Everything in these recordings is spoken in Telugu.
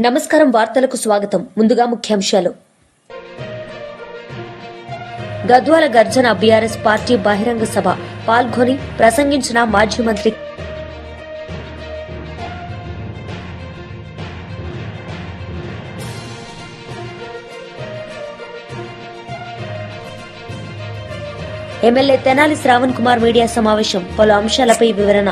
నమస్కారం వార్తలకు స్వాగతం. ముందుగా ముఖ్యాంశాలు. గద్వాల గర్జన బీఆర్ఎస్ పార్టీ బహిరంగ సభ పాల్గొని ప్రసంగించిన మాజీ మంత్రి ఎమ్మెల్యే తెనాలి శ్రావణ్ కుమార్ మీడియా సమావేశం పలు అంశాలపై వివరణ.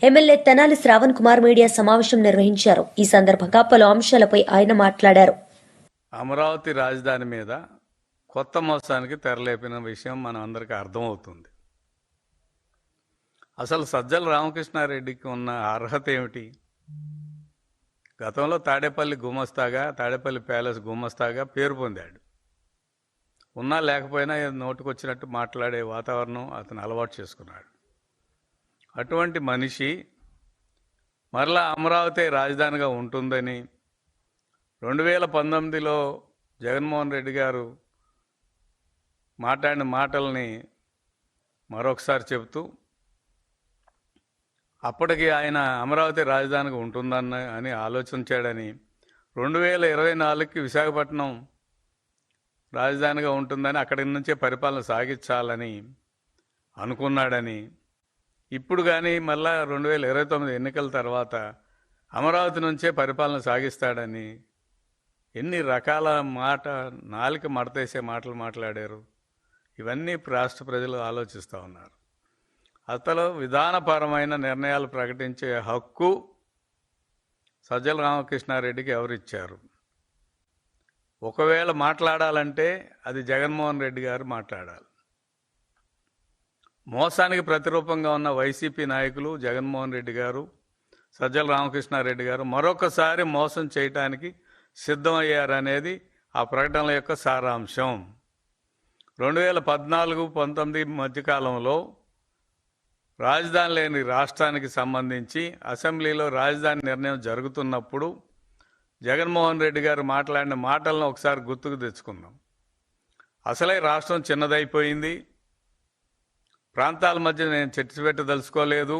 ఎమ్మెల్యే తెనాలి శ్రావణ్ కుమార్ మీడియా సమావేశం నిర్వహించారు. ఈ సందర్భంగా పలు అంశాలపై ఆయన మాట్లాడారు. అమరావతి రాజధాని మీద కొత్త మోసానికి తెరలేపిన విషయం మన అందరికీ అర్థమవుతుంది. అసలు సజ్జల రామకృష్ణారెడ్డికి ఉన్న అర్హత ఏమిటి? గతంలో తాడేపల్లి ప్యాలెస్ గుమస్తాగా పేరు పొందాడు. ఉన్నా లేకపోయినా నోటుకొచ్చినట్టు మాట్లాడే వాతావరణం అతను అలవాటు చేసుకున్నాడు. అటువంటి మనిషి మరలా అమరావతి రాజధానిగా ఉంటుందని 2019లో జగన్మోహన్ రెడ్డి గారు మాట్లాడిన మాటల్ని మరొకసారి చెబుతూ అప్పటికి ఆయన అమరావతి రాజధానిగా ఉంటుందని ఆలోచించాడని, 2024కి విశాఖపట్నం రాజధానిగా ఉంటుందని, అక్కడి నుంచే పరిపాలన సాగించాలని అనుకున్నాడని, ఇప్పుడు కానీ మళ్ళా 2029 ఎన్నికల తర్వాత అమరావతి నుంచే పరిపాలన సాగిస్తాడని ఎన్ని రకాల నాలుక మడతేసే మాటలు మాట్లాడారు. ఇవన్నీ రాష్ట్ర ప్రజలు ఆలోచిస్తూ ఉన్నారు. అసలు విధానపరమైన నిర్ణయాలు ప్రకటించే హక్కు సజ్జల రామకృష్ణారెడ్డికి ఎవరిచ్చారు? ఒకవేళ మాట్లాడాలంటే అది జగన్మోహన్ రెడ్డి గారు మాట్లాడాలి. మోసానికి ప్రతిరూపంగా ఉన్న వైసీపీ నాయకులు జగన్మోహన్ రెడ్డి గారు, సజ్జల రామకృష్ణారెడ్డి గారు మరొకసారి మోసం చేయటానికి సిద్ధమయ్యారనేది ఆ ప్రకటనల యొక్క సారాంశం. 2014-19 మధ్యకాలంలో రాజధాని లేని రాష్ట్రానికి సంబంధించి అసెంబ్లీలో రాజధాని నిర్ణయం జరుగుతున్నప్పుడు జగన్మోహన్ రెడ్డి గారు మాట్లాడిన మాటలను ఒకసారి గుర్తుకు తెచ్చుకుందాం. అసలే రాష్ట్రం చిన్నదైపోయింది, ప్రాంతాల మధ్య నేను చర్చపెట్టదలుచుకోలేదు,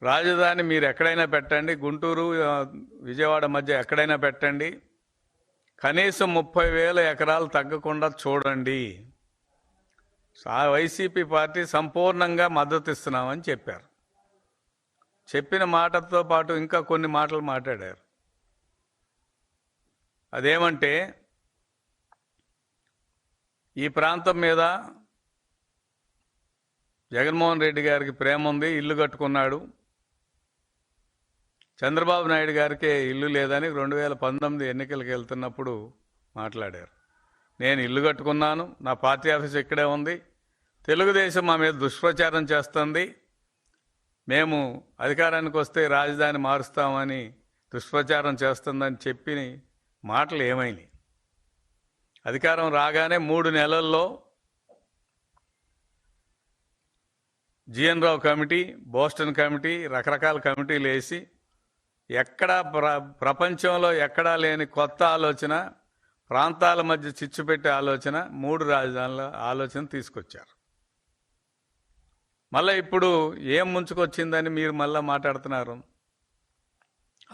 రాజధాని మీరు ఎక్కడైనా పెట్టండి, గుంటూరు విజయవాడ మధ్య ఎక్కడైనా పెట్టండి, కనీసం 30,000 ఎకరాలు తగ్గకుండా చూడండి, వైసీపీ పార్టీ సంపూర్ణంగా మద్దతు ఇస్తున్నామని చెప్పారు. చెప్పిన మాటతో పాటు ఇంకా కొన్ని మాటలు మాట్లాడారు. అదేమంటే, ఈ ప్రాంతం మీద జగన్మోహన్ రెడ్డి గారికి ప్రేమ ఉంది, ఇల్లు కట్టుకున్నాడు, చంద్రబాబు నాయుడు గారికి ఇల్లు లేదని 2019 ఎన్నికలకు వెళ్తున్నప్పుడు మాట్లాడారు. నేను ఇల్లు కట్టుకున్నాను, నా పార్టీ ఆఫీస్ ఇక్కడే ఉంది, తెలుగుదేశం మా మీద దుష్ప్రచారం చేస్తుంది, మేము అధికారానికి వస్తే రాజధాని మారుస్తామని దుష్ప్రచారం చేస్తుందని చెప్పి మాటలు ఏమైనాయి? అధికారం రాగానే 3 నెలల్లో జిఎన్ రావు కమిటీ, బోస్టన్ కమిటీ, రకరకాల కమిటీలు వేసి ఎక్కడా ప్రపంచంలో ఎక్కడా లేని కొత్త ఆలోచన, ప్రాంతాల మధ్య చిచ్చు పెట్టే ఆలోచన, 3 రాజధానుల ఆలోచన తీసుకొచ్చారు. మళ్ళీ ఇప్పుడు ఏం ముంచుకొచ్చిందని మీరు మళ్ళీ మాట్లాడుతున్నారు.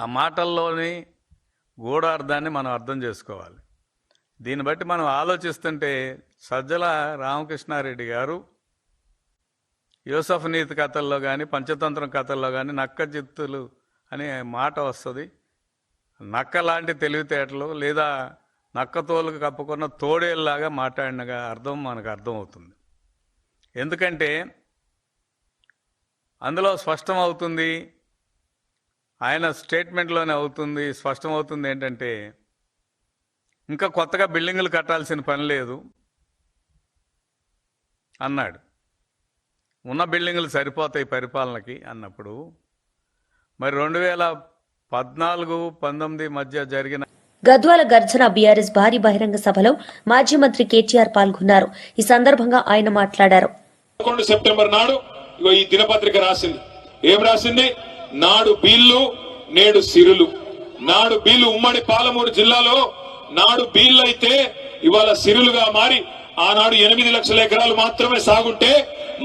ఆ మాటల్లోని గూఢార్థాన్ని మనం అర్థం చేసుకోవాలి. దీన్ని బట్టి మనం ఆలోచిస్తుంటే సజ్జల రామకృష్ణారెడ్డి గారు యూసఫ్ నీతి కథల్లో కానీ పంచతంత్రం కథల్లో కానీ నక్క జిత్తులు అనే మాట వస్తుంది. నక్క లాంటి తెలివితేటలు లేదా నక్క తోలుకు కప్పుకున్న తోడేళ్ళలాగా మాట్లాడినగా మనకు అర్థమవుతుంది. ఎందుకంటే అందులో స్పష్టమవుతుంది, ఆయన స్టేట్మెంట్లోనే స్పష్టమవుతుంది ఏంటంటే, ఇంకా కొత్తగా బిల్డింగులు కట్టాల్సిన పని లేదు అన్నాడు. ఉన్న బిల్డింగులు సరిపోతాయి పరిపాలనకి అన్నప్పుడు, మరి 2014-19 మధ్య జరిగిన గద్వాల గర్జన బీఆర్ఎస్ భారీ బహిరంగ సభలో మాజీ మంత్రి కేటీఆర్ పాల్గొన్నారు. ఈ సందర్భంగా ఆయన మాట్లాడారు. 11 సెప్టెంబర్ నాడు ఈ దినపత్రిక రాసింది. ఏం రాసింది? నాడు బీళ్లు నేడు సిరులు. నాడు బీళ్లు ఉమ్మడి పాలమూరు జిల్లాలో నాడు బీళ్లు అయితే ఇవాళ సిరులుగా మారి ఆనాడు 8 లక్షల ఎకరాలు మాత్రమే సాగుంటే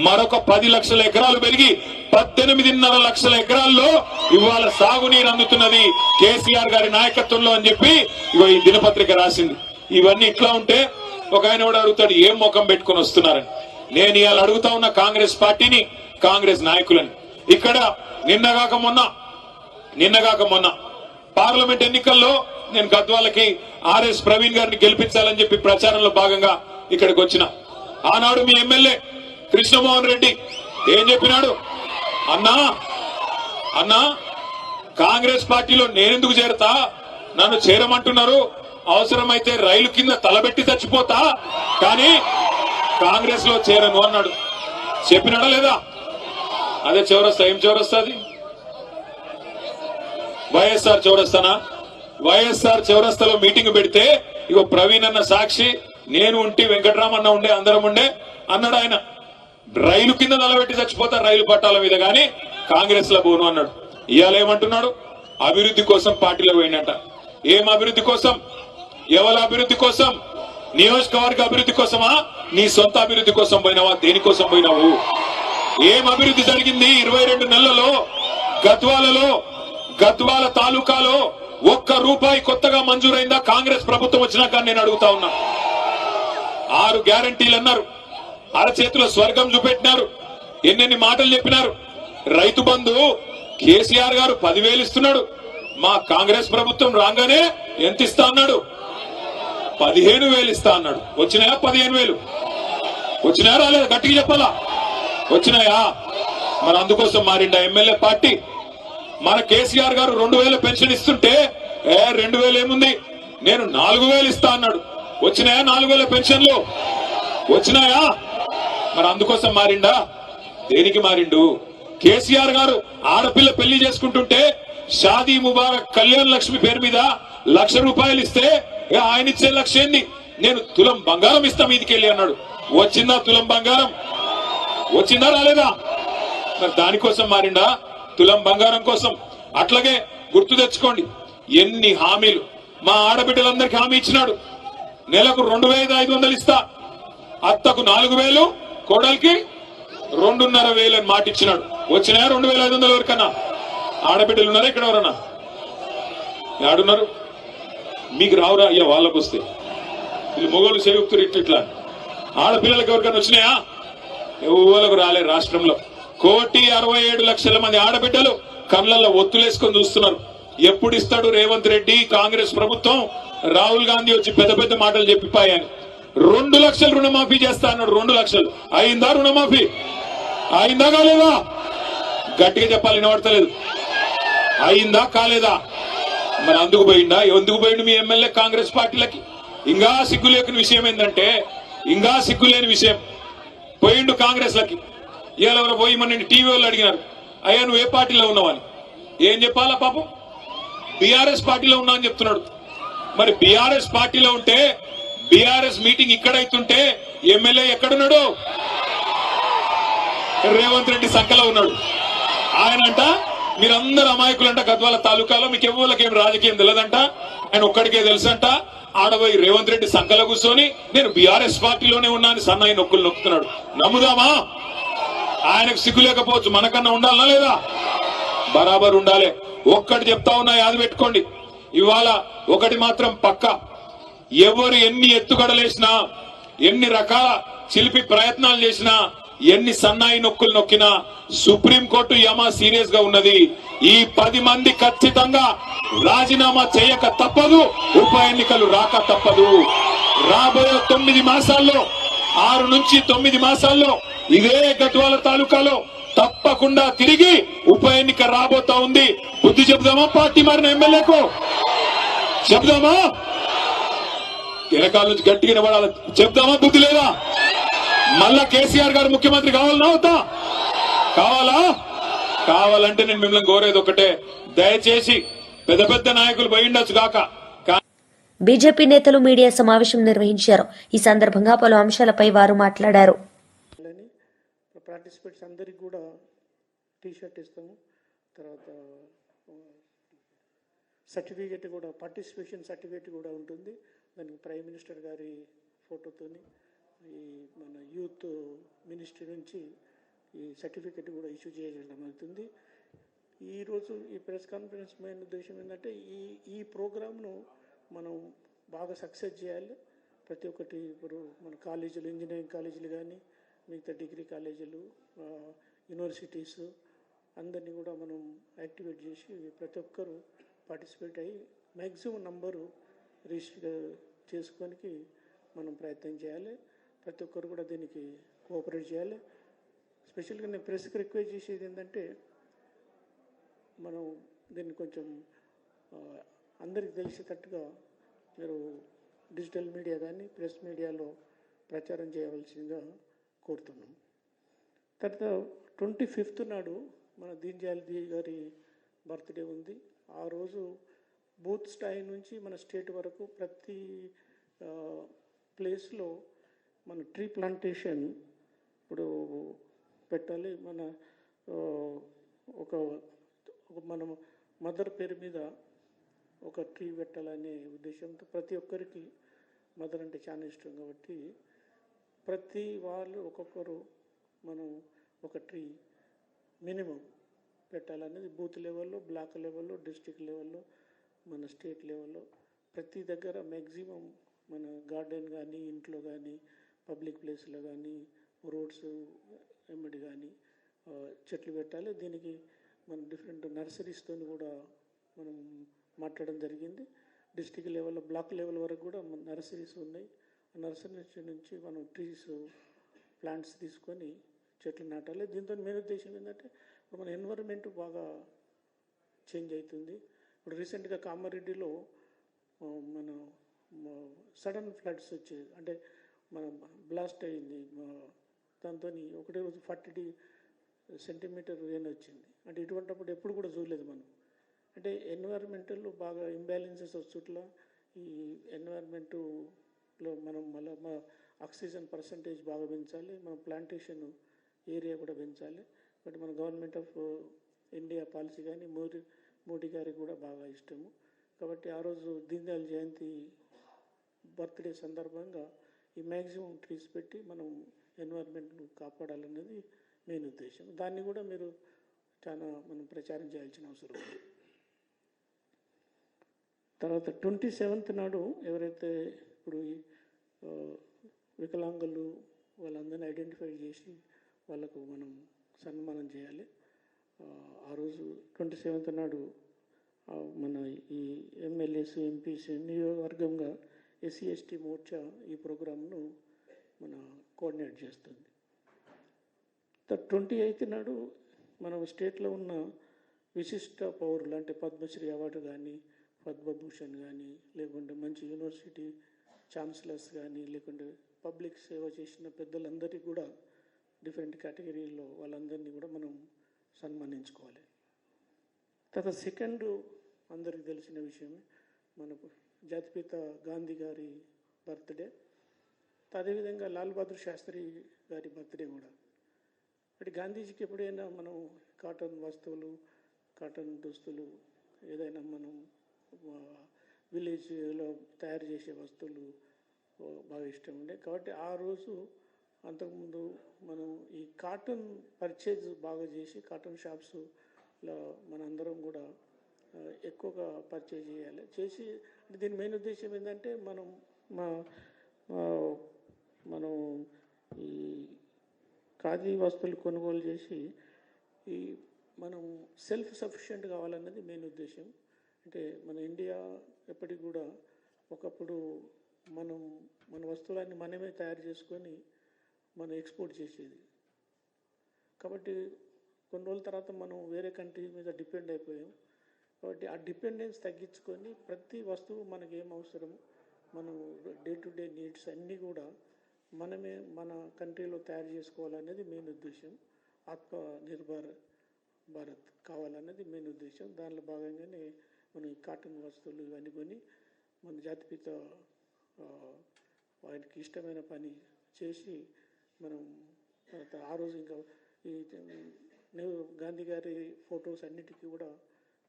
మరొక 10 లక్షల ఎకరాలు పెరిగి 18.5 లక్షల ఎకరాల్లో ఇవాళ సాగునీరు అందుతున్నది కేసీఆర్ గారి నాయకత్వంలో అని చెప్పి ఇగో ఈ దినపత్రిక రాసింది. ఇవన్నీ ఇట్లా ఉంటే ఒక ఆయన కూడా అడుగుతాడు, ఏం ముఖం పెట్టుకుని వస్తున్నారని. నేను ఇవాళ అడుగుతా ఉన్న కాంగ్రెస్ పార్టీని, కాంగ్రెస్ నాయకులని. ఇక్కడ నిన్నగాక మొన్న పార్లమెంట్ ఎన్నికల్లో నేను గద్వాలకి ఆర్ఎస్ ప్రవీణ్ గారిని గెలిపించాలని చెప్పి ప్రచారంలో భాగంగా ఇక్కడికి వచ్చిన. ఆనాడు మీ ఎమ్మెల్యే కృష్ణమోహన్ రెడ్డి ఏం చెప్పినాడు, అన్నా కాంగ్రెస్ పార్టీలో నేనెందుకు చేరతా, నన్ను చేరమంటున్నారు, అవసరమైతే రైలు కింద తలబెట్టి చచ్చిపోతా, కానీ కాంగ్రెస్ లో చేరను అన్నాడు. చెప్పినాడా లేదా? అదే చౌరస్తా. ఏం చౌరస్తా అది? వైఎస్ఆర్ చౌరస్తానా? వైఎస్ఆర్ చౌరస్తాలో మీటింగ్ పెడితే ఇగో ప్రవీణ్ అన్న సాక్షి, నేను ఉంటే వెంకటరామన్న ఉండే, అందరం ఉండే అన్నాడు. ఆయన రైలు కింద నిలబెట్టి చచ్చిపోతా రైలు పట్టాల మీద, గాని కాంగ్రెస్ లో పోను అన్నాడు. ఇవాళ ఏమంటున్నాడు? అభివృద్ధి కోసం పార్టీలో పోయినట్ట. ఏం అభివృద్ధి కోసం? ఎవరి అభివృద్ధి కోసం? నియోజకవర్గ అభివృద్ధి కోసమా? నీ సొంత అభివృద్ధి కోసం పోయినావా? దేనికోసం పోయినావు? ఏం అభివృద్ధి జరిగింది 22 నెలలలో? గద్వాల తాలూకాలో ₹1 కొత్తగా మంజూరైందా కాంగ్రెస్ ప్రభుత్వం వచ్చినాక? నేను అడుగుతా ఉన్నా. 6 గ్యారంటీలు అన్నారు, అరచేతిలో స్వర్గం చూపెట్టినారు, ఎన్నెన్ని మాటలు చెప్పినారు. రైతు బంధు కేసీఆర్ గారు 10,000 ఇస్తున్నాడు. మా కాంగ్రెస్ ప్రభుత్వం రాగానే ఎంత ఇస్తా అన్నాడు? 15,000 ఇస్తా అన్నాడు. వచ్చినాయా 15,000? వచ్చినాయా రాలేదా? గట్టిగా చెప్పాలా? వచ్చినాయా? మరి అందుకోసం మారిండా ఎమ్మెల్యే పార్టీ? మన కేసీఆర్ గారు 2,000 పెన్షన్ ఇస్తుంటే 2,000 ఏముంది, నేను 4,000 ఇస్తా అన్నాడు. వచ్చినాయా 4,000 పెన్షన్లు? వచ్చినాయా? మరి అందుకోసం మారిండా? దేనికి మారిండు? కేసీఆర్ గారు ఆడపిల్ల పెళ్లి చేసుకుంటుంటే షాదీ ముబారక్ కళ్యాణ్ లక్ష్మి పేరు మీద ₹1,00,000 ఇస్తే ఆయన ఇచ్చే లక్ష్యాన్ని నేను తులం బంగారం ఇస్తా మీదికెళ్ళి అన్నాడు. వచ్చిందా తులం బంగారం? వచ్చిందా రాలేదా? మరి దానికోసం మారిండా? తులం బంగారం కోసం. అట్లాగే గుర్తు తెచ్చుకోండి, ఎన్ని హామీలు మా ఆడబిడ్డలందరికీ హామీ ఇచ్చినాడు. నెలకు 2,500 ఇస్తా, అత్తకు 4,000, కోడలికి 2,500 అని మాట ఇచ్చినాడు. వచ్చినాయా 2,500 వరకన్నా? ఆడబిడ్డలు ఉన్నారా ఇక్కడ? ఎవరన్నా ఆడున్నారు? మీకు రావురా? అయ్యా వాళ్ళకు వస్తే వీళ్ళు మొగోళ్ళు చేయుక్తురు ఇట్లా. ఆడపిల్లలకు ఎవరికైనా వచ్చినాయా? ఎవరికి రాలే. రాష్ట్రంలో 1,67,00,000 మంది ఆడబిడ్డలు కళ్ళల్లో ఒత్తులేసుకొని చూస్తున్నారు. ఎప్పుడు ఇస్తాడు రేవంత్ రెడ్డి కాంగ్రెస్ ప్రభుత్వం? రాహుల్ గాంధీ వచ్చి పెద్ద పెద్ద మాటలు చెప్పిపోయాను. 2 లక్షలు రుణమాఫీ చేస్తా అన్నాడు. 2 లక్షలు అయిందా? రుణమాఫీ అయిందా కాలేదా? గట్టిగా చెప్పాలి, వినబడతలేదు. అయిందా కాలేదా? మరి అందుకు పోయిందా? ఎందుకు పోయిండు మీ ఎమ్మెల్యే కాంగ్రెస్ పార్టీలకి? ఇంకా సిగ్గులేని విషయం ఏంటంటే, ఇంకా సిగ్గులేని విషయం, పోయిండు కాంగ్రెస్ లకి. ఇవాళ ఎవరో పోయి మన టీవీ వాళ్ళు అడిగినారు, అయ్యా నువ్వు ఏ పార్టీలో ఉన్నావని. ఏం చెప్పాలా పాపం? బీఆర్ఎస్ పార్టీలో ఉన్నా అని చెప్తున్నాడు. మరి బీఆర్ఎస్ పార్టీలో ఉంటే బీఆర్ఎస్ మీటింగ్ ఇక్కడైతుంటే ఎమ్మెల్యే ఎక్కడున్నాడు? రేవంత్ రెడ్డి సంకలో ఉన్నాడు. ఆయనంట మీరందరూ అమాయకులంట, గద్వాల తాలూకాలో మీకు ఎవరికేం రాజకీయం తెలియదంట, ఆయన ఒక్కడికే తెలుసంట. ఆడబోయి రేవంత్ రెడ్డి సంకలో కూర్చొని నేను బీఆర్ఎస్ పార్టీలోనే ఉన్నాను సన్నాయి నొక్కులు నొక్కుతున్నాడు. నమ్ముదామా? ఆయనకు సిగ్గు లేకపోవచ్చు, మనకన్నా ఉండాలనా లేదా? బరాబర్ ఉండాలి. ఒక్కటి చెప్తా ఉన్నా, యాద పెట్టుకోండి. ఇవాళ ఒకటి మాత్రం పక్క, ఎవరు ఎన్ని ఎత్తుగడలేసినా, ఎన్ని రకాల చిలిపి ప్రయత్నాలు చేసినా, ఎన్ని సన్నాయి నొక్కులు నొక్కినా సుప్రీంకోర్టు యమా సీరియస్ గా ఉన్నది. ఈ 10 మంది ఖచ్చితంగా రాజీనామా చేయక తప్పదు, ఉప ఎన్నికలు రాక తప్పదు. రాబోయే 9 మాసాల్లో, 6 నుంచి 9 మాసాల్లో ఇదే గద్వాల తాలూకాలో తప్పకుండా తిరిగి ఉప ఎన్నిక రాబోతా ఉంది. బుద్ధి చెబుదామా పార్టీ మారిన ఎమ్మెల్యేకు? చెబుదామా? వెనకాల నుంచి గట్టిగా నిలబడాలి. చెప్దామా? బుద్ధి లేదా? మళ్ళా కేసీఆర్ గారు ముఖ్యమంత్రి కావాలన్నా అవుతా? కావాలంటే నేను మిమ్మల్ని కోరేది ఒకటే, దయచేసి పెద్ద పెద్ద నాయకులు పోయిండొచ్చు కాక బీజేపీ నేతలు మీడియా సమావేశం నిర్వహించారు. ఈ సందర్భంగా పలు అంశాలపై వారు మాట్లాడారు. పార్టిసిపేట్స్ అందరికి కూడా టీషర్ట్ ఇస్తాము. తర్వాత సర్టిఫికేట్ కూడా, పార్టిసిపేషన్ సర్టిఫికేట్ కూడా ఉంటుంది. దానికి ప్రైమ్ మినిస్టర్ గారి ఫోటోతోని ఈ మన యూత్ మినిస్ట్రీ నుంచి ఈ సర్టిఫికెట్ కూడా ఇష్యూ చేయడం అవుతుంది. ఈరోజు ఈ ప్రెస్ కాన్ఫరెన్స్ మెయిన్ ఉద్దేశం ఏంటంటే ఈ ప్రోగ్రామ్ను మనం బాగా సక్సెస్ చేయాలి. ప్రతి ఒక్కటి ఇప్పుడు మన కాలేజీలు, ఇంజనీరింగ్ కాలేజీలు కానీ, మిగతా డిగ్రీ కాలేజీలు, యూనివర్సిటీస్ అందరినీ కూడా మనం యాక్టివేట్ చేసి ప్రతి ఒక్కరు పార్టిసిపేట్ అయ్యి మ్యాక్సిమం నంబరు రిజిస్టర్ చేసుకోనికి మనం ప్రయత్నం చేయాలి. ప్రతి ఒక్కరు కూడా దీనికి కోఆపరేట్ చేయాలి. స్పెషల్గా నేను ప్రెస్కి రిక్వెస్ట్ చేసేది ఏంటంటే, మనం దీన్ని కొంచెం అందరికి తెలిసేటట్టుగా మీరు డిజిటల్ మీడియా కానీ ప్రెస్ మీడియాలో ప్రచారం చేయవలసిందిగా కోరుతున్నాం. తర్వాత 25th నాడు మన దీన్ దయాళ్ గారి బర్త్డే ఉంది. ఆ రోజు బూత్ స్థాయి నుంచి మన స్టేట్ వరకు ప్రతి ప్లేస్లో మన ట్రీ ప్లాంటేషన్ ఇప్పుడు పెట్టాలి. మన ఒక మన మదర్ పేరు మీద ఒక ట్రీ పెట్టాలనే ఉద్దేశంతో ప్రతి ఒక్కరికి మదర్ అంటే చాలా ఇష్టం కాబట్టి ప్రతి వాళ్ళు ఒక్కొక్కరు మనం ఒక ట్రీ మినిమం పెట్టాలనేది బూత్ లెవెల్లో, బ్లాక్ లెవెల్లో, డిస్ట్రిక్ట్ లెవెల్లో, మన స్టేట్ లెవెల్లో ప్రతి దగ్గర మ్యాక్సిమం మన గార్డెన్ కానీ, ఇంట్లో కానీ, పబ్లిక్ ప్లేస్లో కానీ, రోడ్స్ ఎమ్మడి కానీ చెట్లు పెట్టాలి. దీనికి మన డిఫరెంట్ నర్సరీస్తో కూడా మనం మాట్లాడడం జరిగింది. డిస్ట్రిక్ట్ లెవెల్లో, బ్లాక్ లెవెల్ వరకు కూడా మన నర్సరీస్ ఉన్నాయి. ఆ నర్సరీస్ నుంచి మనం ట్రీస్ ప్లాంట్స్ తీసుకొని చెట్లు నాటాలి. దీంతో మెయిన్ ఉద్దేశం ఏంటంటే ఇప్పుడు మన ఎన్విరాన్మెంట్ బాగా చేంజ్ అవుతుంది. ఇప్పుడు రీసెంట్గా కామారెడ్డిలో మన సడన్ ఫ్లడ్స్ వచ్చేది, అంటే మన బ్లాస్ట్ అయింది. దాంతో ఒకటే రోజు 40 సెంటీమీటర్ రెయిన్ వచ్చింది. అంటే ఇటువంటిప్పుడు ఎప్పుడు కూడా చూడలేదు మనం. అంటే ఎన్విరాన్మెంటల్ బాగా ఇంబ్యాలెన్సెస్ వచ్చుట్ల ఈ ఎన్విరాన్మెంట్లో మనం మళ్ళీ ఆక్సిజన్ పర్సంటేజ్ బాగా పెంచాలి. మన ప్లాంటేషన్ ఏరియా కూడా పెంచాలి. బట్ మన గవర్నమెంట్ ఆఫ్ ఇండియా పాలసీ కానీ మోడీ గారికి కూడా బాగా ఇష్టము. కాబట్టి ఆ రోజు దీన్ దయాళ్ జయంతి బర్త్డే సందర్భంగా ఈ మ్యాక్సిమం ట్రీస్ పెట్టి మనం ఎన్విరాన్మెంట్ను కాపాడాలన్నది మెయిన్ ఉద్దేశం. దాన్ని కూడా మీరు చాలా మనం ప్రచారం చేయాల్సిన అవసరం ఉంది. తర్వాత 27th నాడు ఎవరైతే ఇప్పుడు వికలాంగులు వాళ్ళందరినీ ఐడెంటిఫై చేసి వాళ్ళకు మనం సన్మానం చేయాలి. ఆ రోజు 27th నాడు మన ఈ ఎమ్మెల్యేస్, ఎంపీస్ నియోజకవర్గంగా ఎస్సీ ఎస్టీ మోర్చా ఈ ప్రోగ్రాంను మన కోఆర్డినేట్ చేస్తుంది. 28th నాడు మనం స్టేట్లో ఉన్న విశిష్ట పౌరులు అంటే పద్మశ్రీ అవార్డు కానీ, పద్మభూషణ్ కానీ, లేకుంటే మంచి యూనివర్సిటీ ఛాన్సలర్స్ కానీ, లేకుంటే పబ్లిక్ సేవ చేసిన పెద్దలందరికీ కూడా డిఫరెంట్ కేటగిరీలో వాళ్ళందరినీ కూడా మనం సన్మానించుకోవాలి. తర్వాత సెకండ్ అందరికీ తెలిసిన విషయమే మనకు జాతిపిత గాంధీ గారి బర్త్డే. అదేవిధంగా లాల్ బహదూర్ శాస్త్రి గారి బర్త్డే కూడా. అంటే గాంధీజీకి ఎప్పుడైనా మనం కాటన్ వస్తువులు, కాటన్ దుస్తులు ఏదైనా మనం విలేజ్లో తయారు చేసే వస్తువులు బాగా ఇష్టం ఉండే. కాబట్టి ఆ రోజు అంతకుముందు మనం ఈ కాటన్ పర్చేజ్ బాగా చేసి కాటన్ షాప్స్లో మనందరం కూడా ఎక్కువగా పర్చేజ్ చేయాలి. చేసి అంటే దీని మెయిన్ ఉద్దేశం ఏంటంటే మనం ఈ ఖాదీ వస్తువులు కొనుగోలు చేసి ఈ మనం సెల్ఫ్ సఫిషియెంట్ కావాలన్నది మెయిన్ ఉద్దేశం. అంటే మన ఇండియా ఎప్పటికి కూడా ఒకప్పుడు మన వస్తువులన్నీ మనమే తయారు చేసుకొని మనం ఎక్స్పోర్ట్ చేసేది. కాబట్టి కొన్ని రోజుల తర్వాత మనం వేరే కంట్రీ మీద డిపెండ్ అయిపోయాం. కాబట్టి ఆ డిపెండెన్స్ తగ్గించుకొని ప్రతి వస్తువు మనకి ఏం అవసరం, మనం డే టు డే నీడ్స్ అన్నీ కూడా మనమే మన కంట్రీలో తయారు చేసుకోవాలనేది మెయిన్ ఉద్దేశం. ఆత్మనిర్భర్ భారత్ కావాలన్నది మెయిన్ ఉద్దేశం. దానిలో భాగంగానే మనం ఈ కాటన్ వస్తువులు ఇవన్నీ కొని మన జాతిపిత ఆయనకి ఇష్టమైన పని చేసి మనం ఆ రోజు ఇంకా ఈ గాంధీ గారి ఫొటోస్ అన్నిటికీ కూడా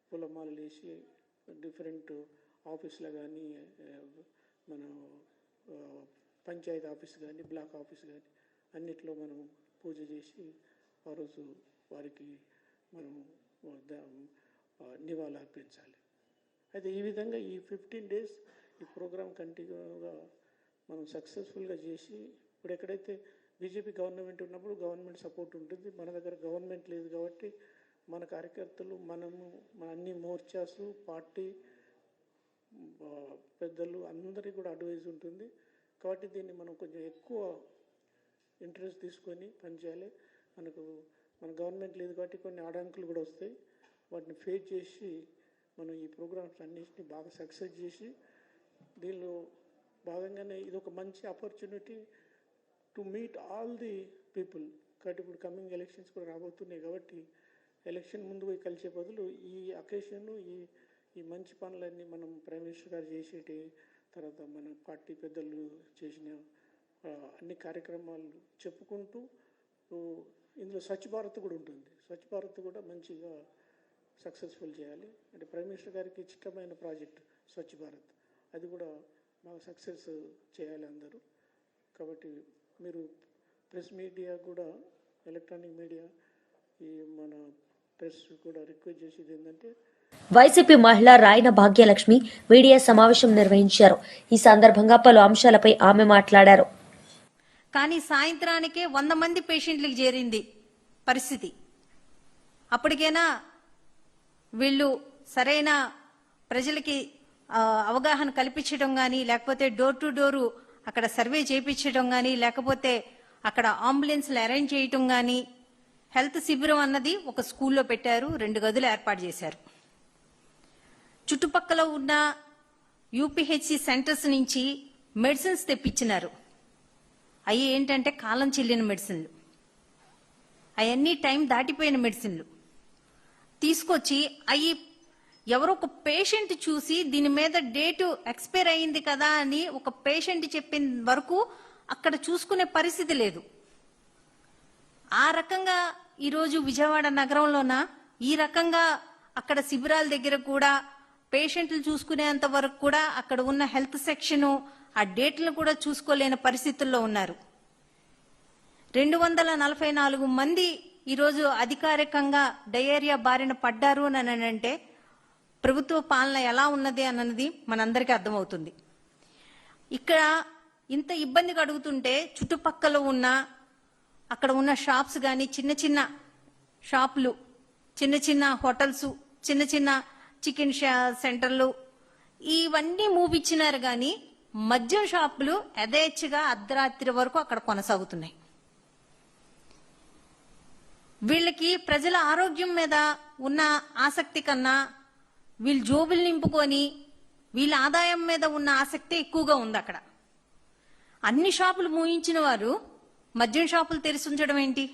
పూలమాలలు వేసి డిఫరెంట్ ఆఫీస్లో కానీ మన పంచాయతీ ఆఫీస్ కానీ బ్లాక్ ఆఫీస్ కానీ అన్నిట్లో మనం పూజ చేసి ఆ రోజు వారికి మనం నివాళులు అర్పించాలి. అయితే ఈ విధంగా ఈ 15 days ఈ ప్రోగ్రాం కంటిన్యూగా మనం సక్సెస్ఫుల్గా చేసి ఇప్పుడు ఎక్కడైతే బీజేపీ గవర్నమెంట్ ఉన్నప్పుడు గవర్నమెంట్ సపోర్ట్ ఉంటుంది, మన దగ్గర గవర్నమెంట్ లేదు కాబట్టి మన కార్యకర్తలు మనము మన అన్ని మోర్చాసు పార్టీ పెద్దలు అందరికీ కూడా అడ్వైజ్ ఉంటుంది. కాబట్టి దీన్ని మనం కొంచెం ఎక్కువ ఇంట్రెస్ట్ తీసుకొని పనిచేయాలి. మన గవర్నమెంట్ లేదు కాబట్టి కొన్ని ఆడంకులు కూడా వస్తాయి, వాటిని ఫేస్ చేసి మనం ఈ ప్రోగ్రామ్స్ అన్నింటినీ బాగా సక్సెస్ చేసి దీనిలో భాగంగానే ఇది ఒక మంచి opportunity to meet all the people. కాబట్టి ఇప్పుడు కమింగ్ ఎలక్షన్స్ కూడా రాబోతున్నాయి కాబట్టి ఎలక్షన్ ముందు పోయి కలిసే బదులు ఈ అకేషన్ ఈ మంచి పనులన్నీ మనం ప్రైమ్ మినిస్టర్ గారు చేసేటి, తర్వాత మన పార్టీ పెద్దలు చేసిన అన్ని కార్యక్రమాలు చెప్పుకుంటూ ఇందులో స్వచ్ఛ భారత్ కూడా ఉంటుంది. స్వచ్ఛ భారత్ కూడా మంచిగా సక్సెస్ఫుల్ చేయాలి. అంటే ప్రైమ్ మినిస్టర్ గారికి ఇష్టమైన ప్రాజెక్ట్ స్వచ్ఛ భారత్, అది కూడా బాగా సక్సెస్ చేయాలి అందరూ. కాబట్టి మీరు ప్రెస్ మీడియా కూడా, ఎలక్ట్రానిక్ మీడియా, ఈ మన ప్రెస్ కూడా రిక్వెస్ట్ చేసేది ఏంటంటే వైసీపీ మహిళ రాయన భాగ్యలక్ష్మి మీడియా సమావేశం నిర్వహించారు. ఈ సందర్భంగా పలు అంశాలపై ఆమె మాట్లాడారు. కానీ సాయంత్రానికే 100 మంది పేషెంట్లకు చేరింది పరిస్థితి. అప్పటికైనా వీళ్ళు సరైన ప్రజలకి అవగాహన కల్పించడం కానీ, లేకపోతే డోర్ టు డోరు అక్కడ సర్వే చేయించడం కానీ, లేకపోతే అక్కడ అంబులెన్స్లు అరేంజ్ చేయటం కానీ, హెల్త్ శిబిరం అన్నది ఒక స్కూల్లో పెట్టారు, 2 గదులు ఏర్పాటు చేశారు. చుట్టుపక్కల ఉన్న యూపీహెచ్సి సెంటర్స్ నుంచి మెడిసిన్స్ తెప్పించినారు. అవి ఏంటంటే కాలం చెల్లిన మెడిసిన్లు, అవన్నీ టైం దాటిపోయిన మెడిసిన్లు తీసుకొచ్చి అవి ఎవరో ఒక పేషెంట్ చూసి దీని మీద డేటు ఎక్స్పైర్ అయింది కదా అని ఒక పేషెంట్ చెప్పిన వరకు అక్కడ చూసుకునే పరిస్థితి లేదు. ఆ రకంగా ఈరోజు విజయవాడ నగరంలోన ఈ రకంగా అక్కడ శిబిరాల దగ్గర కూడా పేషెంట్లు చూసుకునేంత వరకు కూడా అక్కడ ఉన్న హెల్త్ సెక్షను ఆ డేట్లను కూడా చూసుకోలేని పరిస్థితుల్లో ఉన్నారు. 244 మంది ఈరోజు అధికారికంగా డయేరియా బారిన పడ్డారు అని అంటే ప్రభుత్వ పాలన ఎలా ఉన్నది అన్నది మనందరికీ అర్థమవుతుంది. ఇక్కడ ఇంత ఇబ్బంది కడుగుతుంటే చుట్టుపక్కల ఉన్న అక్కడ ఉన్న షాప్స్ కానీ, చిన్న చిన్న షాపులు, చిన్న చిన్న హోటల్స్, చిన్న చిన్న చికెన్ సెంటర్లు, ఇవన్నీ మూపిచ్చినారు. కానీ మద్యం షాపులు యథేచ్ఛగా అర్ధరాత్రి వరకు అక్కడ కొనసాగుతున్నాయి. వీళ్ళకి ప్రజల ఆరోగ్యం మీద ఉన్న ఆసక్తి కన్నా వీళ్ళు జోబులు నింపుకొని వీళ్ళ ఆదాయం మీద ఉన్న ఆసక్తి ఎక్కువగా ఉంది. అక్కడ అన్ని షాపులు మూయించిన వారు మద్యం షాపులు తెరిచి ఉంచడం ఏంటి?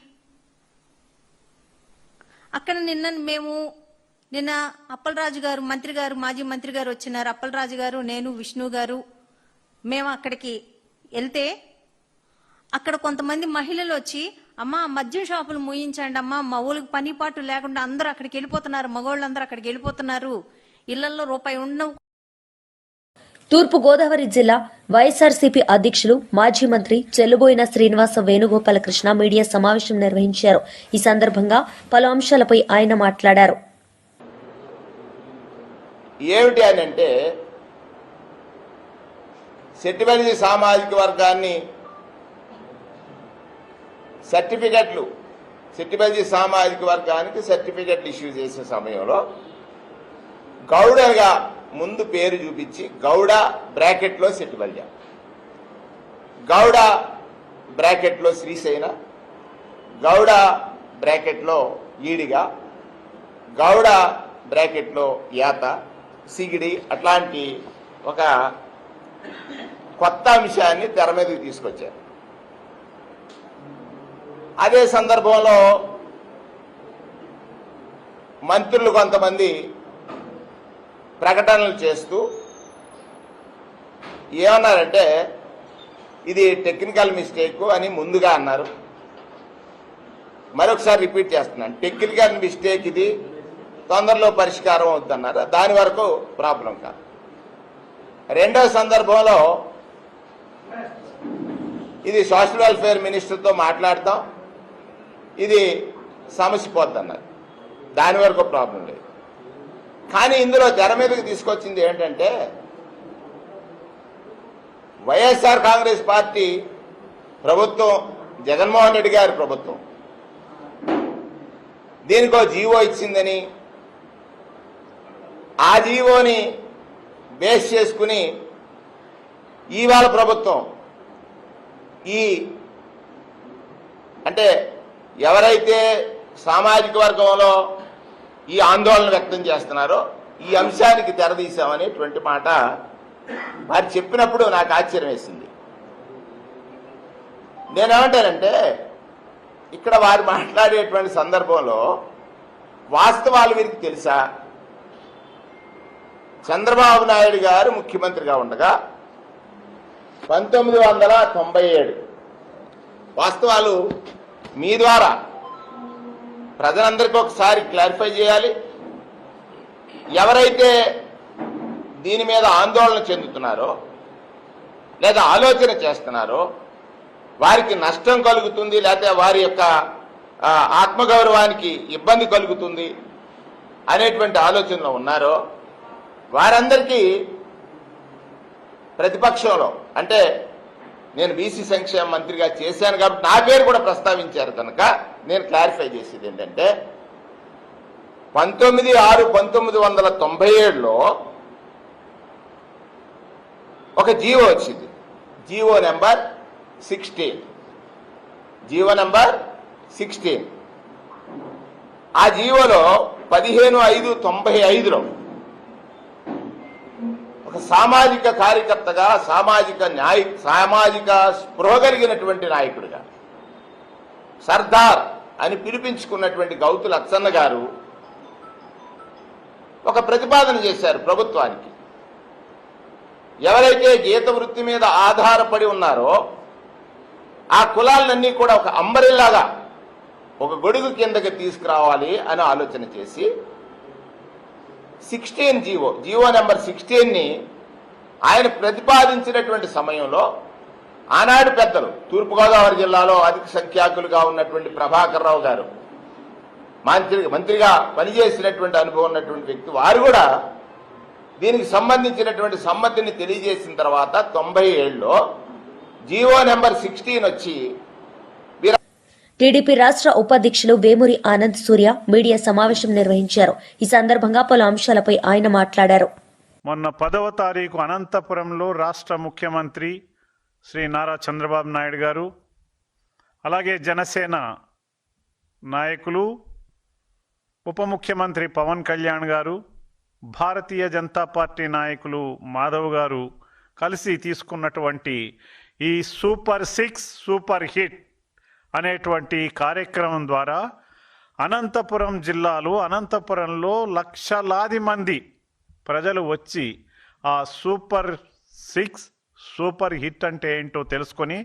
అక్కడ నిన్న అప్పలరాజు గారు, మంత్రి గారు, మాజీ మంత్రి గారు వచ్చినారు. అప్పలరాజు గారు, నేను, విష్ణు గారు మేము అక్కడికి వెళ్తే అక్కడ కొంతమంది మహిళలు వచ్చి, అమ్మా మద్యం షాపులు మూయించండి అమ్మా, మా ఊళ్ళకి పని పాటు లేకుండా అందరూ అక్కడికి వెళ్ళిపోతున్నారు, మగవాళ్ళందరూ అక్కడికి వెళ్ళిపోతున్నారు, ఇళ్లలో రూపాయి ఉండవు. తూర్పు గోదావరి జిల్లా వైఎస్ఆర్సీపీ అధ్యక్షులు మాజీ మంత్రి చెల్లుబోయిన శ్రీనివాస వేణుగోపాలకృష్ణ మీడియా సమావేశం నిర్వహించారు. ఈ సందర్భంగా పలు అంశాలపై ఆయన మాట్లాడారు. ఏమిటి అని అంటే, సెట్టిబలిజీ సామాజిక వర్గాన్ని సెట్టిబలిజీ సామాజిక వర్గానికి సర్టిఫికెట్లు ఇష్యూ చేసే సమయంలో గౌడగా ముందు పేరు చూపించి గౌడ బ్రాకెట్లో సెట్టిబలిజ, గౌడ బ్రాకెట్లో శ్రీశైన, గౌడ బ్రాకెట్లో ఈడిగా, గౌడ బ్రాకెట్లో యాత, సిగిడి, అట్లాంటి ఒక కొత్త అంశాన్ని తెర మీదకి తీసుకొచ్చారు. అదే సందర్భంలో మంత్రులు కొంతమంది ప్రకటనలు చేస్తూ ఏమన్నారంటే, ఇది టెక్నికల్ మిస్టేక్ అని ముందుగా అన్నారు. మరొకసారి రిపీట్ చేస్తున్నాను, టెక్నికల్ మిస్టేక్, ఇది తొందరలో పరిష్కారం అవుతుందన్నారు. దాని వరకు ప్రాబ్లం కాదు. రెండో సందర్భంలో ఇది సోషల్ వెల్ఫేర్ మినిస్టర్తో మాట్లాడతాం, ఇది సమస్య పోద్దన్నారు. దాని వరకు ప్రాబ్లం లేదు. కానీ ఇందులో తెర మీదకి తీసుకొచ్చింది ఏంటంటే, వైఎస్ఆర్ కాంగ్రెస్ పార్టీ ప్రభుత్వం, జగన్మోహన్ రెడ్డి గారి ప్రభుత్వం దీనికో జీవో ఇచ్చిందని, ఆ జీవోని బేస్ చేసుకుని ఇవాళ ప్రభుత్వం అంటే ఎవరైతే సామాజిక వర్గంలో ఈ ఆందోళన వ్యక్తం చేస్తున్నారో ఈ అంశానికి తెరదీశామనేటువంటి మాట వారు చెప్పినప్పుడు నాకు ఆశ్చర్యం వేసింది. నేనేమంటానంటే, ఇక్కడ వారు మాట్లాడేటువంటి సందర్భంలో వాస్తవాలు వీరికి తెలుసా? చంద్రబాబు నాయుడు గారు ముఖ్యమంత్రిగా ఉండగా 1997 వాస్తవాలు మీ ద్వారా ప్రజలందరికీ ఒకసారి క్లారిఫై చేయాలి. ఎవరైతే దీని మీద ఆందోళన చెందుతున్నారో లేదా ఆలోచన చేస్తున్నారో వారికి నష్టం కలుగుతుంది, లేకపోతే వారి యొక్క ఆత్మగౌరవానికి ఇబ్బంది కలుగుతుంది అనేటువంటి ఆలోచనలో ఉన్నారో వారందరికీ ప్రతిపక్షంలో, అంటే నేను బీసీ సంక్షేమ మంత్రిగా చేశాను కాబట్టి నా పేరు కూడా ప్రస్తావించారు కనుక నేను క్లారిఫై చేసేది ఏంటంటే, 1997లో ఒక జీవో వచ్చింది, జీవో నెంబర్ 16. ఆ జీవోలో 15/5/95లో ఒక సామాజిక కార్యకర్తగా, సామాజిక స్పృహ కలిగినటువంటి నాయకుడిగా సర్దార్ అని పిలిపించుకున్నటువంటి గౌతు లచ్చన్న గారు ఒక ప్రతిపాదన చేశారు ప్రభుత్వానికి. ఎవరైతే గీత వృత్తి మీద ఆధారపడి ఉన్నారో ఆ కులాలన్నీ కూడా ఒక అంబరిల్లాగా ఒక గొడుగు కిందకి తీసుకురావాలి అని ఆలోచన చేసి 16 జీవో నెంబర్ 16ని ఆయన ప్రతిపాదించినటువంటి సమయంలో ఆనాడు పెద్దలు, తూర్పుగోదావరి జిల్లాలో అధిక సంఖ్యాకులుగా ఉన్నటువంటి ప్రభాకర్ రావు గారు, మంత్రిగా పనిచేసినటువంటి అనుభవం ఉన్నటువంటి వ్యక్తి, వారు కూడా దీనికి సంబంధించినటువంటి సమ్మతిని తెలియజేసిన తర్వాత 97లో జీవో నెంబర్ 16 వచ్చి టీడీపీ రాష్ట్ర ఉపాధ్యక్షులు వేమూరి ఆనంద్ సూర్య మీడియా సమావేశం నిర్వహించారు. ఈ సందర్భంగా పలు అంశాలపై ఆయన మాట్లాడారు. మొన్న 10వ తారీఖు అనంతపురంలో రాష్ట్ర ముఖ్యమంత్రి శ్రీ నారా చంద్రబాబు నాయుడు గారు, అలాగే జనసేన నాయకులు, ఉప ముఖ్యమంత్రి పవన్ కళ్యాణ్ గారు, భారతీయ జనతా పార్టీ నాయకులు మాధవ్ గారు కలిసి తీసుకున్నటువంటి ఈ సూపర్ 6 సూపర్ హిట్ అనేటువంటి కార్యక్రమం ద్వారా అనంతపురం అనంతపురంలో లక్షలాది మంది ప్రజలు వచ్చి ఆ సూపర్ 6 సూపర్ హిట్ అంటే ఏంటో తెలుసుకొని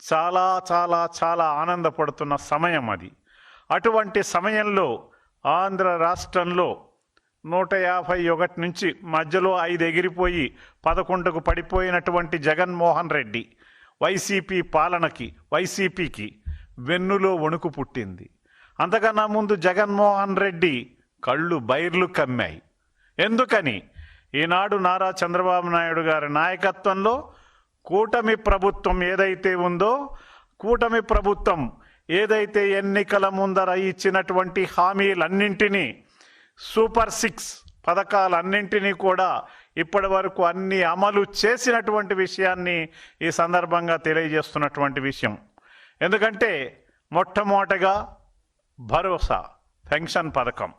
చాలా చాలా చాలా ఆనందపడుతున్న సమయం అది. అటువంటి సమయంలో ఆంధ్ర రాష్ట్రంలో 151 నుంచి మధ్యలో 5 ఎగిరిపోయి 11కు పడిపోయినటువంటి జగన్మోహన్ రెడ్డి వైసీపీ పాలనకి, వైసీపీకి వెన్నులో వణుకు పుట్టింది. అంతకన్నా ముందు జగన్మోహన్ రెడ్డి కళ్ళు బైర్లు కమ్మాయి. ఎందుకని? ఈనాడు నారా చంద్రబాబు నాయుడు గారి నాయకత్వంలో కూటమి ప్రభుత్వం ఏదైతే ఉందో, కూటమి ప్రభుత్వం ఏదైతే ఎన్నికల ముందర ఇచ్చినటువంటి హామీలన్నింటినీ, సూపర్ 6 పథకాలన్నింటినీ కూడా ఇప్పటి వరకు అన్ని అమలు చేసినటువంటి విషయాన్ని ఈ సందర్భంగా తెలియజేస్తున్నటువంటి విషయం. ఎందుకంటే మొట్టమొదటగా భరోసా పెన్షన్ పథకం.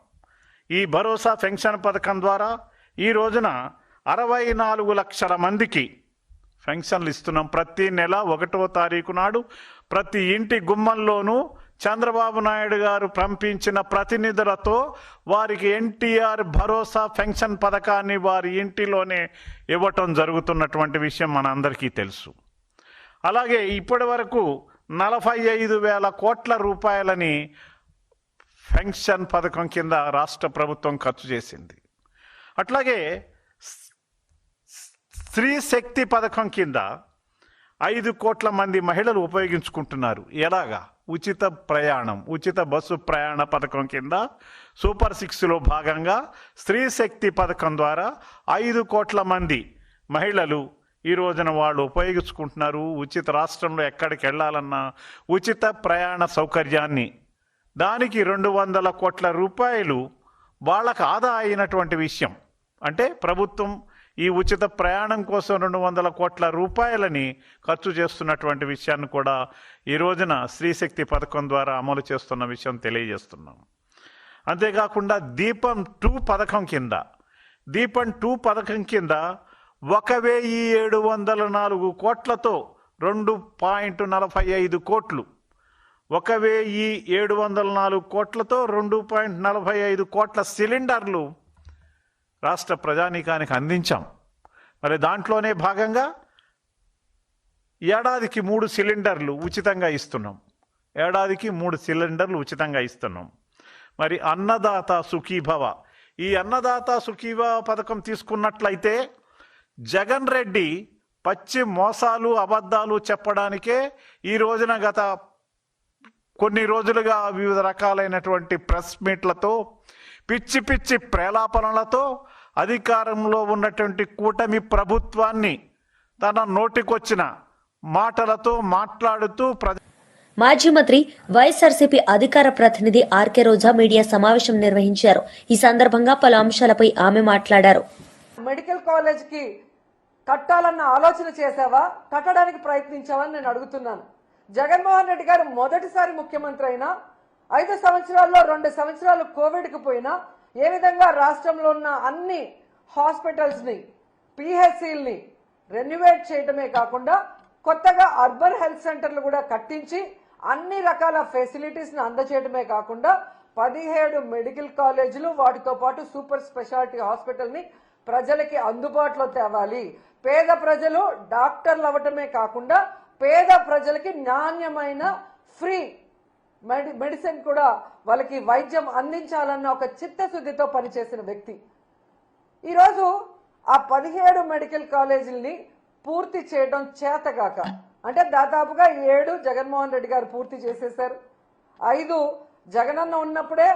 ఈ భరోసా పెన్షన్ పథకం ద్వారా ఈ రోజున 64 లక్షల మందికి పెన్షన్లు ఇస్తున్నాం. ప్రతి నెల 1వ తారీఖు నాడు ప్రతి ఇంటి గుమ్మంలోనూ చంద్రబాబు నాయుడు గారు పంపించిన ప్రతినిధులతో వారికి ఎన్టీఆర్ భరోసా పెన్షన్ పథకాన్ని వారి ఇంటిలోనే ఇవ్వటం జరుగుతున్నటువంటి విషయం మనందరికీ తెలుసు. అలాగే ఇప్పటి వరకు 45,000 కోట్ల రూపాయలని పెన్షన్ పథకం కింద రాష్ట్ర ప్రభుత్వం ఖర్చు చేసింది. అట్లాగే స్త్రీ శక్తి పథకం కింద 5 కోట్ల మంది మహిళలు ఉపయోగించుకుంటున్నారు. ఎలాగా? ఉచిత ప్రయాణం, ఉచిత బస్సు ప్రయాణ పథకం కింద సూపర్ 6లో భాగంగా స్త్రీ శక్తి పథకం ద్వారా 5 కోట్ల మంది మహిళలు ఈ రోజున వాళ్ళు ఉపయోగించుకుంటున్నారు. ఉచిత రాష్ట్రంలో ఎక్కడికి వెళ్ళాలన్నా ఉచిత ప్రయాణ సౌకర్యాన్ని, దానికి 200 కోట్ల రూపాయలు వాళ్ళకు ఆదా అయినటువంటి విషయం. అంటే ప్రభుత్వం ఈ ఉచిత ప్రయాణం కోసం 200 కోట్ల రూపాయలని ఖర్చు చేస్తున్నటువంటి విషయాన్ని కూడా ఈ రోజున స్త్రీశక్తి పథకం ద్వారా అమలు చేస్తున్న విషయం తెలియజేస్తున్నాం. అంతేకాకుండా దీపం 2 పథకం కింద 1704 కోట్లతో 2.45 కోట్లు, 1704 కోట్లతో 2.45 కోట్ల సిలిండర్లు రాష్ట్ర ప్రజానీకానికి అందించాం. మరి దాంట్లోనే భాగంగా ఏడాదికి 3 సిలిండర్లు ఉచితంగా ఇస్తున్నాం. మరి అన్నదాత సుఖీభవ, ఈ అన్నదాత సుఖీభవ పథకం తీసుకున్నట్లయితే జగన్ రెడ్డి పచ్చి మోసాలు అబద్ధాలు చెప్పడానికే ఈ రోజున గత కొన్ని రోజులుగా వివిధ రకాలైనటువంటి ప్రెస్ మీట్లతో పిచ్చి పిచ్చి ప్రేలాపనలతో అధికారంలో ఉన్నటువంటి కూటమి ప్రభుత్వాన్ని తన నోటికొచ్చిన మాటలతో మాట్లాడుతూ మాజీ మంత్రి వైఎస్ఆర్సీపీ అధికార ప్రతినిధి ఆర్కే రోజా మీడియా సమావేశం నిర్వహించారు. ఈ సందర్భంగా పలు అంశాలపై ఆమె మాట్లాడారు. మెడికల్ కాలేజ్ కి కట్టాలన్న ఆలోచన చేసావా, కట్టడానికి ప్రయత్నించావని నేను అడుగుతున్నాను. జగన్మోహన్ రెడ్డి గారు మొదటిసారి ముఖ్యమంత్రి అయినా 5 సంవత్సరాల్లో 2 సంవత్సరాలు కోవిడ్కి పోయినా ఏ విధంగా రాష్ట్రంలో ఉన్న అన్ని హాస్పిటల్స్ని, పిహెచ్సిల్ని రెన్యువేట్ చేయడమే కాకుండా కొత్తగా అర్బన్ హెల్త్ సెంటర్లు కూడా కట్టించి అన్ని రకాల ఫెసిలిటీస్ని అందజేయడమే కాకుండా 17 మెడికల్ కాలేజీలు, వాటితో పాటు సూపర్ స్పెషాలిటీ హాస్పిటల్ని ప్రజలకి అందుబాటులో తేవాలి. పేద ప్రజలు డాక్టర్లు అవ్వటమే కాకుండా పేద ప్రజలకి నాణ్యమైన ఫ్రీ మెడిసిన్ కూడా వాళ్ళకి వైద్యం అందించాలన్న ఒక చిత్తశుద్ధితో పనిచేసిన వ్యక్తి. ఈరోజు ఆ 17 మెడికల్ కాలేజీలని పూర్తి చేయడం చేతగాక, అంటే దాదాపుగా 7 జగన్మోహన్ రెడ్డి గారు పూర్తి చేసేశారు. 5 జగనన్న ఉన్నప్పుడే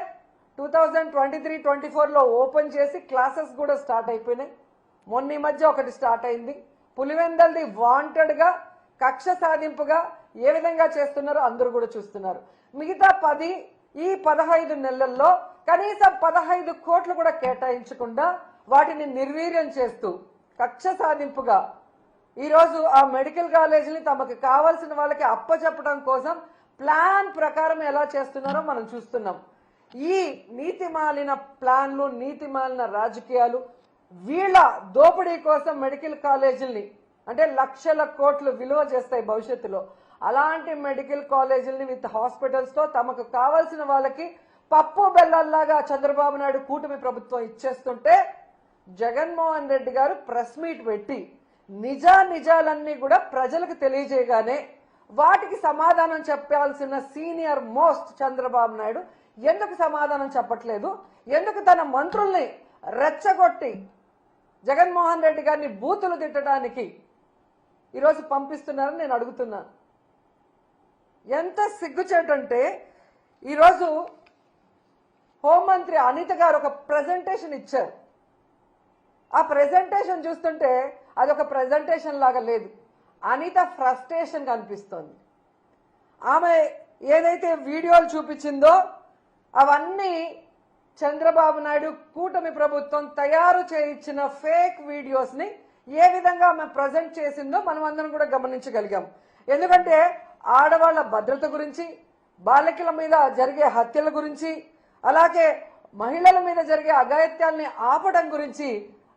2023-24లో ఓపెన్ చేసి క్లాసెస్ కూడా స్టార్ట్ అయిపోయినాయి. మొన్న ఈ మధ్య ఒకటి స్టార్ట్ అయింది. పులివెందల్ది వాంటెడ్గా కక్ష సాధింపుగా ఏ విధంగా చేస్తున్నారో అందరూ కూడా చూస్తున్నారు. మిగతా 10 ఈ 15 నెలల్లో కనీసం 15 కోట్లు కూడా కేటాయించకుండా వాటిని నిర్వీర్యం చేస్తూ కక్ష సాధింపుగా ఈరోజు ఆ మెడికల్ కాలేజీని తమకు కావాల్సిన వాళ్ళకి అప్పచెప్పడం కోసం ప్లాన్ ప్రకారం ఎలా చేస్తున్నారో మనం చూస్తున్నాం. ఈ నీతిమాలిన ప్లాన్లు, నీతిమాలిన రాజకీయాలు, వీళ్ళ దోపిడీ కోసం మెడికల్ కాలేజీల్ని అంటే లక్షల కోట్లు విలువ చేస్తాయి భవిష్యత్తులో. అలాంటి మెడికల్ కాలేజీలని విత్ హాస్పిటల్స్తో తమకు కావాల్సిన వాళ్ళకి పప్పు బెల్లల్లాగా చంద్రబాబు నాయుడు కూటమి ప్రభుత్వం ఇచ్చేస్తుంటే జగన్మోహన్ రెడ్డి గారు ప్రెస్ మీట్ పెట్టి నిజాలన్నీ కూడా ప్రజలకు తెలియజేయగానే వాటికి సమాధానం చెప్పాల్సిన సీనియర్ మోస్ట్ చంద్రబాబు నాయుడు ఎందుకు సమాధానం చెప్పట్లేదు? ఎందుకు తన మంత్రుల్ని రెచ్చగొట్టి జగన్మోహన్ రెడ్డి గారిని బూతులు తిట్టడానికి ఈరోజు పంపిస్తున్నారని నేను అడుగుతున్నాను. ఎంత సిగ్గుచేటంటే ఈరోజు హోంమంత్రి అనిత గారు ఒక ప్రెజెంటేషన్ ఇచ్చారు. ఆ ప్రెజెంటేషన్ చూస్తుంటే అది ఒక ప్రెజెంటేషన్ లాగా లేదు, అనిత ఫ్రస్ట్రేషన్ కనిపిస్తోంది. ఆమె ఏదైతే వీడియోలు చూపించిందో అవన్నీ చంద్రబాబు నాయుడు కూటమి ప్రభుత్వం తయారు చేయించిన ఫేక్ వీడియోస్ని ఏ విధంగా ఆమె ప్రజెంట్ చేసిందో మనం అందరం కూడా గమనించగలిగాం. ఎందుకంటే ఆడవాళ్ల భద్రత గురించి, బాలికల మీద జరిగే హత్యల గురించి, అలాగే మహిళల మీద జరిగే అఘాయిత్యాల్ని ఆపడం గురించి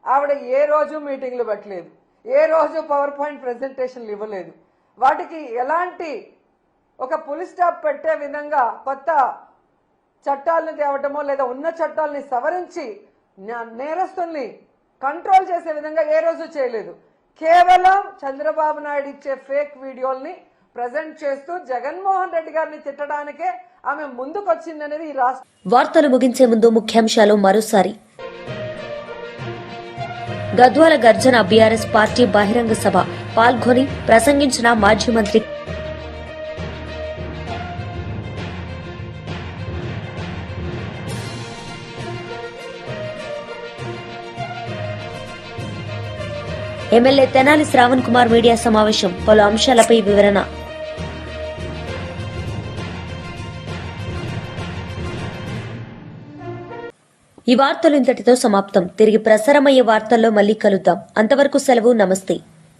ఆవిడ ఏ రోజు మీటింగ్లు పెట్టలేదు, ఏ రోజు పవర్ పాయింట్ ప్రెజెంటేషన్లు ఇవ్వలేదు. వాటికి ఎలాంటి ఒక పులి స్టాప్ పెట్టే విధంగా కొత్త చట్టాలను తేవటమో లేదా ఉన్న చట్టాలని సవరించి నేరస్తుల్ని కంట్రోల్ చేసే విధంగా ఏ రోజు చేయలేదు. కేవలం చంద్రబాబు నాయుడు ఇచ్చే ఫేక్ వీడియోల్ని ప్రజెంట్ చేస్తూ జగన్మోహన్ రెడ్డి గారిని తిట్టడానికే ఆమె ముందుకొచ్చిందనేది ఈ రాష్ట్ర. వార్తలు ముగించే ముందు ముఖ్యాంశాలు మరోసారి. గద్వాల గర్జన బీఆర్ఎస్ పార్టీ బహిరంగ సభ పాల్గొని ప్రసంగించిన మాజీ మంత్రి ఎమ్మెల్యే తెనాలి శ్రావణ్ కుమార్ మీడియా సమావేశం, పలు అంశాలపై వివరణ. ఈ వార్తలు ఇంతటితో సమాప్తం. తిరిగి ప్రసారమయ్యే వార్తల్లో మళ్ళీ కలుద్దాం. అంతవరకు సెలవు. నమస్తే.